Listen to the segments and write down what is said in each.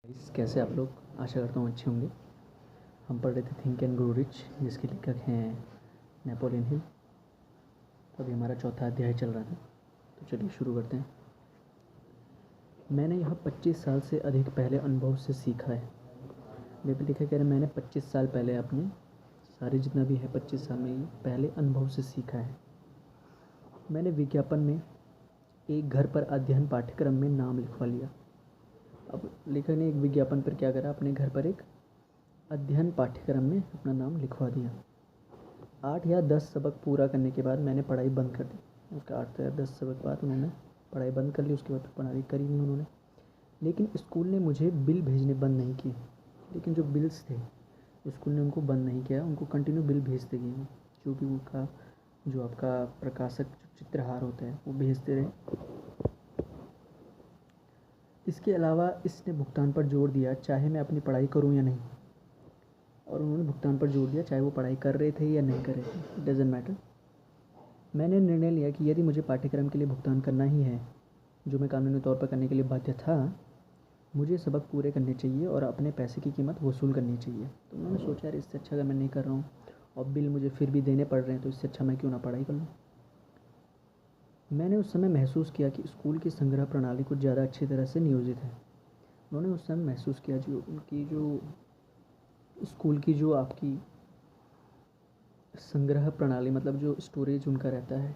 कैसे आप लोग? आशा करता हूँ अच्छे होंगे। हम पढ़ रहे थे थिंक एंड ग्रो रिच, जिसके लेखक हैं नेपोलियन हिल। तो अभी हमारा चौथा अध्याय चल रहा था, तो चलिए शुरू करते हैं। मैंने यह 25 साल से अधिक पहले अनुभव से सीखा है। मेरे लिखा कह रहे मैंने 25 साल पहले अपने सारे जितना भी है 25 साल में पहले अनुभव से सीखा है। मैंने विज्ञापन में एक घर पर अध्ययन पाठ्यक्रम में नाम लिखवा लिया। अब लेखक ने एक विज्ञापन पर क्या करा, अपने घर पर एक अध्ययन पाठ्यक्रम में अपना नाम लिखवा दिया। 8 या 10 सबक पूरा करने के बाद मैंने पढ़ाई बंद कर दी। उसका 8 या 10 सबक बाद उन्होंने पढ़ाई बंद कर ली। उसके बाद पढ़ाई करी नहीं उन्होंने। लेकिन स्कूल ने मुझे बिल भेजने बंद नहीं किए। लेकिन जो बिल्स थे स्कूल ने उनको बंद नहीं किया, उनको कंटिन्यू बिल भेजते गए। जो भी उनका जो आपका प्रकाशक जो चित्रहार होता है वो भेजते रहे। इसके अलावा इसने भुगतान पर जोर दिया, चाहे मैं अपनी पढ़ाई करूं या नहीं। और उन्होंने भुगतान पर जोर दिया, चाहे वो पढ़ाई कर रहे थे या नहीं कर रहे थे, इट डज़न्ट मैटर। मैंने निर्णय लिया कि यदि मुझे पाठ्यक्रम के लिए भुगतान करना ही है, जो मैं कानूनी तौर पर करने के लिए बाध्य था, मुझे सबक पूरे करने चाहिए और अपने पैसे की कीमत वसूल करनी चाहिए। तो मैंने सोचा यार इससे अच्छा अगर मैं नहीं कर रहा हूँ और बिल मुझे फिर भी देने पड़ रहे हैं, तो इससे अच्छा मैं क्यों ना पढ़ाई कर लूँ। मैंने उस समय महसूस किया कि स्कूल की संग्रह प्रणाली कुछ ज़्यादा अच्छी तरह से नियोजित है। उन्होंने उस समय महसूस किया जो उनकी जो स्कूल की जो आपकी संग्रह प्रणाली, मतलब जो स्टोरेज उनका रहता है,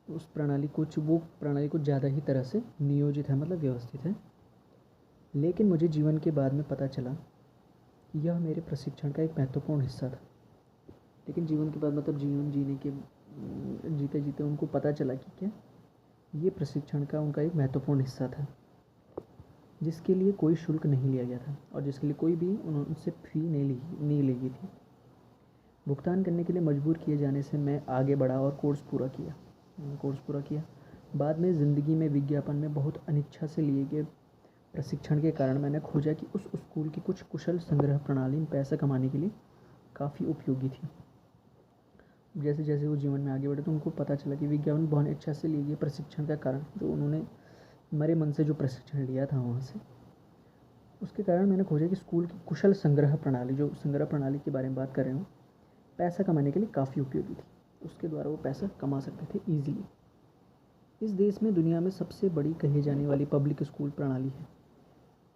उस प्रणाली कुछ ज़्यादा ही तरह से नियोजित है, मतलब व्यवस्थित है। लेकिन मुझे जीवन के बाद में पता चला यह मेरे प्रशिक्षण का एक महत्वपूर्ण हिस्सा था। लेकिन जीवन के बाद मतलब जीवन जीने के जीते जीते उनको पता चला कि क्या ये प्रशिक्षण का उनका एक महत्वपूर्ण हिस्सा था, जिसके लिए कोई शुल्क नहीं लिया गया था और जिसके लिए कोई भी उनसे फी नहीं ली गई थी। भुगतान करने के लिए मजबूर किए जाने से मैं आगे बढ़ा और कोर्स पूरा किया। बाद में ज़िंदगी में विज्ञापन में बहुत अनिच्छा से लिए गए प्रशिक्षण के कारण मैंने खोजा कि उस स्कूल की कुछ कुशल संग्रह प्रणाली पैसा कमाने के लिए काफ़ी उपयोगी थी। जैसे जैसे वो जीवन में आगे बढ़े तो उनको पता चला कि विज्ञापन बहुत इच्छा से लिए गए प्रशिक्षण का कारण, जो उन्होंने मेरे मन से जो प्रशिक्षण लिया था वहाँ से, उसके कारण मैंने खोजा कि स्कूल की कुशल संग्रह प्रणाली, जो संग्रह प्रणाली के बारे में बात कर रहे हूँ, पैसा कमाने के लिए काफ़ी उपयोगी थी। उसके द्वारा वो पैसा कमा सकते थे ईजिली। इस देश में दुनिया में सबसे बड़ी कही जाने वाली पब्लिक स्कूल प्रणाली है।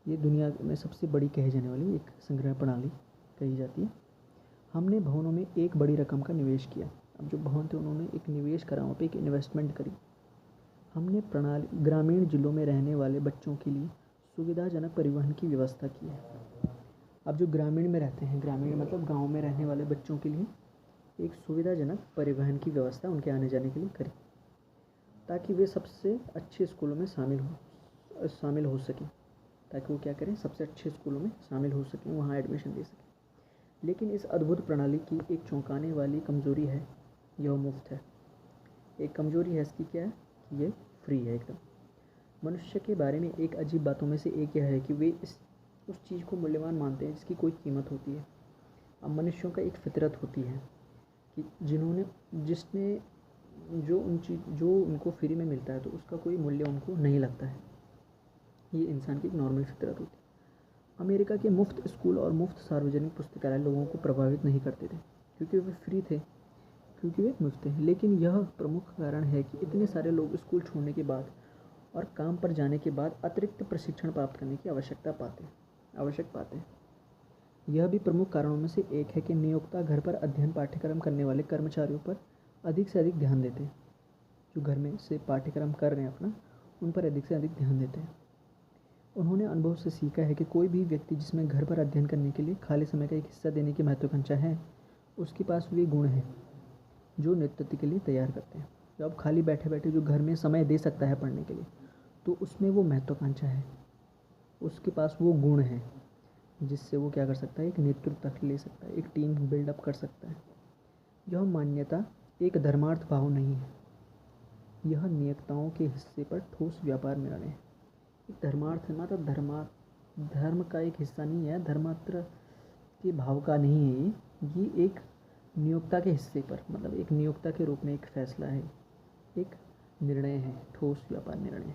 ये दुनिया में सबसे बड़ी कही जाने वाली एक संग्रह प्रणाली कही जाती है। हमने भवनों में एक बड़ी रकम का निवेश किया। अब जो भवन थे उन्होंने एक निवेश करा, वहाँ पे एक इन्वेस्टमेंट करी। हमने प्रणाली ग्रामीण जिलों में रहने वाले बच्चों के लिए सुविधाजनक परिवहन की व्यवस्था की है। अब जो ग्रामीण में रहते हैं, ग्रामीण मतलब गांव में रहने वाले बच्चों के लिए एक सुविधाजनक परिवहन की व्यवस्था उनके आने जाने के लिए करी, ताकि वे सबसे अच्छे स्कूलों में शामिल हो सकें, ताकि वो क्या करें, सबसे अच्छे स्कूलों में शामिल हो सकें, वहाँ एडमिशन ले सकें। लेकिन इस अद्भुत प्रणाली की एक चौंकाने वाली कमज़ोरी है, यह मुफ्त है। एक कमज़ोरी है इसकी, क्या है कि ये फ्री है एकदम। मनुष्य के बारे में एक अजीब बातों में से एक यह है कि वे उस चीज़ को मूल्यवान मानते हैं जिसकी कोई कीमत होती है। अब मनुष्यों का एक फितरत होती है कि जो उनको फ्री में मिलता है तो उसका कोई मूल्य उनको नहीं लगता है। ये इंसान की एक नॉर्मल फितरत होती है। अमेरिका के मुफ्त स्कूल और मुफ्त सार्वजनिक पुस्तकालय लोगों को प्रभावित नहीं करते थे, क्योंकि वे फ्री थे, क्योंकि वे मुफ्त थे। लेकिन यह प्रमुख कारण है कि इतने सारे लोग स्कूल छोड़ने के बाद और काम पर जाने के बाद अतिरिक्त प्रशिक्षण प्राप्त करने की आवश्यक पाते हैं। यह भी प्रमुख कारणों में से एक है कि नियोक्ता घर पर अध्ययन पाठ्यक्रम करने वाले कर्मचारियों पर अधिक से अधिक ध्यान देते हैं। जो घर में से पाठ्यक्रम कर रहे हैं अपना, उन पर अधिक से अधिक ध्यान देते हैं। उन्होंने अनुभव से सीखा है कि कोई भी व्यक्ति जिसमें घर पर अध्ययन करने के लिए खाली समय का एक हिस्सा देने की महत्वाकांक्षा है, उसके पास वे गुण हैं जो नेतृत्व के लिए तैयार करते हैं। जो अब खाली बैठे बैठे जो घर में समय दे सकता है पढ़ने के लिए, तो उसमें वो महत्वाकांक्षा है, उसके पास वो गुण है जिससे वो क्या कर सकता है, एक नेतृत्व तक ले सकता है, एक टीम बिल्डअप कर सकता है। यह मान्यता एक धर्मार्थ भाव नहीं है, यह नियोक्ताओं के हिस्से पर ठोस व्यापार निर्णय है। एक धर्मार्थ मतलब धर्म का एक हिस्सा नहीं है, धर्मात्र के भाव का नहीं है। ये एक नियोक्ता के हिस्से पर, मतलब एक नियोक्ता के रूप में एक फैसला है, एक निर्णय है, ठोस व्यापार निर्णय।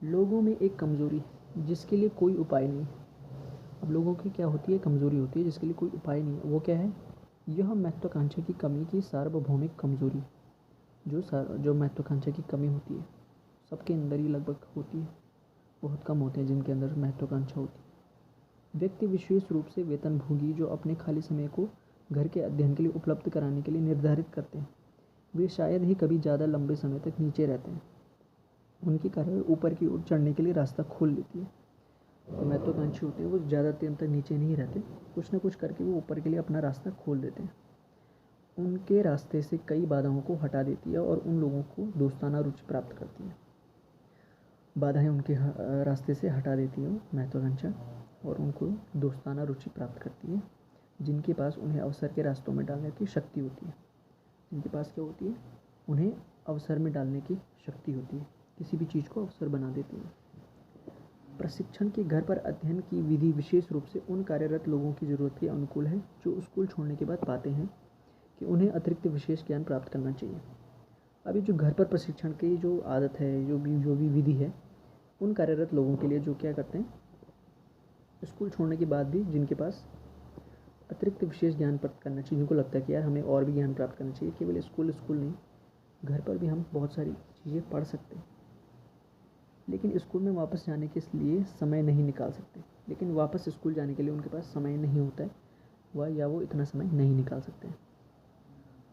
लोगों में एक कमज़ोरी जिसके लिए कोई उपाय नहीं। अब लोगों की क्या होती है, कमज़ोरी होती है जिसके लिए कोई उपाय नहीं है। वो क्या है? यह महत्वाकांक्षा की कमी की सार्वभौमिक कमज़ोरी। जो महत्वाकांक्षा की कमी होती है सबके अंदर ही लगभग होती है, बहुत कम होते हैं जिनके अंदर महत्वाकांक्षा होती है। व्यक्ति विशेष रूप से वेतनभोगी जो अपने खाली समय को घर के अध्ययन के लिए उपलब्ध कराने के लिए निर्धारित करते हैं, वे शायद ही कभी ज़्यादा लंबे समय तक नीचे रहते हैं। उनकी कार्य ऊपर की ओर चढ़ने के लिए रास्ता खोल लेती है। जो महत्वाकांक्षी होते हैं वो ज़्यादा टाइम तक नीचे नहीं रहते, कुछ ना कुछ करके वो ऊपर के लिए अपना रास्ता खोल देते हैं। उनके रास्ते से कई बाधाओं को हटा देती है और उन लोगों को दोस्ताना रुचि प्राप्त करती है। बाधाएं उनके रास्ते से हटा देती है महत्वाकांक्षा, और उनको दोस्ताना रुचि प्राप्त करती है, जिनके पास उन्हें अवसर के रास्तों में डालने की शक्ति होती है। जिनके पास क्या होती है? उन्हें अवसर में डालने की शक्ति होती है, किसी भी चीज़ को अवसर बना देती है। प्रशिक्षण के घर पर अध्ययन की विधि विशेष रूप से उन कार्यरत लोगों की ज़रूरत के अनुकूल है जो स्कूल छोड़ने के बाद पाते हैं कि उन्हें अतिरिक्त विशेष ज्ञान प्राप्त करना चाहिए। अभी जो घर पर प्रशिक्षण की जो आदत है, जो भी विधि है, उन कार्यरत लोगों के लिए जो क्या करते हैं, स्कूल छोड़ने के बाद भी जिनके पास अतिरिक्त विशेष ज्ञान प्राप्त करना चाहिए, जिनको लगता है कि यार हमें और भी ज्ञान प्राप्त करना चाहिए, केवल स्कूल नहीं, घर पर भी हम बहुत सारी चीज़ें पढ़ सकते हैं, लेकिन स्कूल में वापस जाने के लिए समय नहीं निकाल सकते। लेकिन वापस स्कूल जाने के लिए उनके पास समय नहीं होता है, वो इतना समय नहीं निकाल सकते।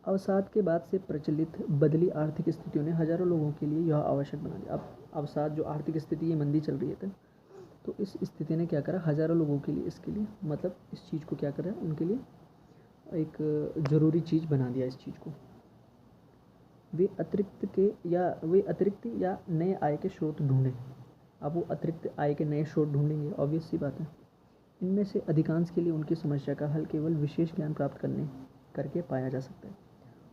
अवसाद के बाद से प्रचलित बदली आर्थिक स्थितियों ने हज़ारों लोगों के लिए यह आवश्यक बना दिया। अब अवसाद, जो आर्थिक स्थिति, ये मंदी चल रही है तो इस स्थिति ने क्या करा, हज़ारों लोगों के लिए इसके लिए मतलब इस चीज़ को क्या करा, उनके लिए एक ज़रूरी चीज़ बना दिया इस चीज़ को। वे अतिरिक्त या नए आय के स्रोत ढूंढें। अब वो अतिरिक्त आय के नए स्रोत ढूंढेंगे, ऑब्वियस सी बात है। इनमें से अधिकांश के लिए उनकी समस्या का हल केवल विशेष ज्ञान प्राप्त करके पाया जा सकता है।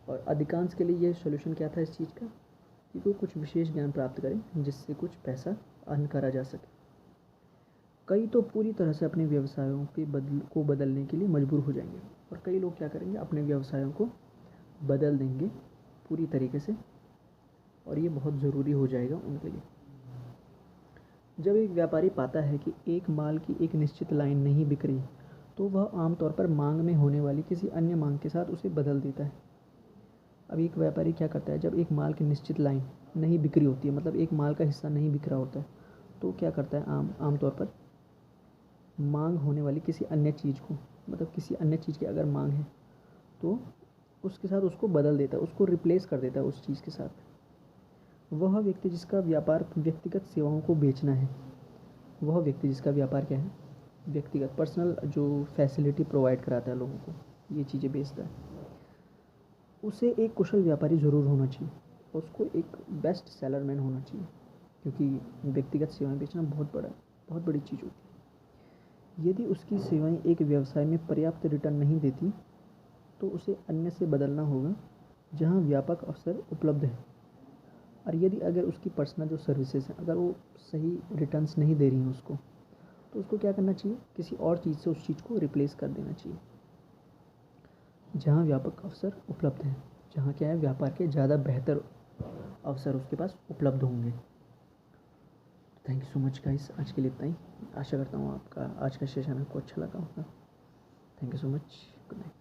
और अधिकांश के लिए ये सोल्यूशन क्या था इस चीज़ का, कि वो कुछ विशेष ज्ञान प्राप्त करें जिससे कुछ पैसा अर्न करा जा सके। कई तो पूरी तरह से अपने व्यवसायों को बदलने के लिए मजबूर हो जाएंगे, और कई लोग क्या करेंगे, अपने व्यवसायों को बदल देंगे पूरी तरीके से, और ये बहुत ज़रूरी हो जाएगा उनके लिए। जब एक व्यापारी पाता है कि एक माल की एक निश्चित लाइन नहीं बिक रही, तो वह आमतौर पर मांग में होने वाली किसी अन्य मांग के साथ उसे बदल देता है। अब एक व्यापारी क्या करता है, जब एक माल की निश्चित लाइन नहीं बिक रही होती है, मतलब एक माल का हिस्सा नहीं बिक रहा होता है, तो क्या करता है, आमतौर पर मांग होने वाली किसी अन्य चीज़ को, मतलब किसी अन्य चीज़ की अगर मांग है तो उसके साथ उसको बदल देता है, उसको रिप्लेस कर देता है उस चीज़ के साथ। वह व्यक्ति जिसका व्यापार व्यक्तिगत सेवाओं को बेचना है, वह व्यक्ति जिसका व्यापार क्या है, व्यक्तिगत पर्सनल जो फैसिलिटी प्रोवाइड कराता है लोगों को, ये चीज़ें बेचता है, उसे एक कुशल व्यापारी ज़रूर होना चाहिए। उसको एक बेस्ट सेलर मैन होना चाहिए, क्योंकि व्यक्तिगत सेवाएं बेचना बहुत बड़ी चीज़ होती है। यदि उसकी सेवाएं एक व्यवसाय में पर्याप्त रिटर्न नहीं देती, तो उसे अन्य से बदलना होगा जहां व्यापक अवसर उपलब्ध है। और यदि अगर उसकी पर्सनल जो सर्विसेज हैं, अगर वो सही रिटर्न्स नहीं दे रही हैं उसको, तो उसको क्या करना चाहिए, किसी और चीज़ से उस चीज़ को रिप्लेस कर देना चाहिए जहाँ व्यापक अवसर उपलब्ध हैं, जहाँ क्या है, व्यापार के ज़्यादा बेहतर अवसर उसके पास उपलब्ध होंगे। Thank you so much guys, आज के लिए इतना ही। आशा करता हूँ आपका आज का सेशन आपको अच्छा लगा होगा। Thank you so much, good night.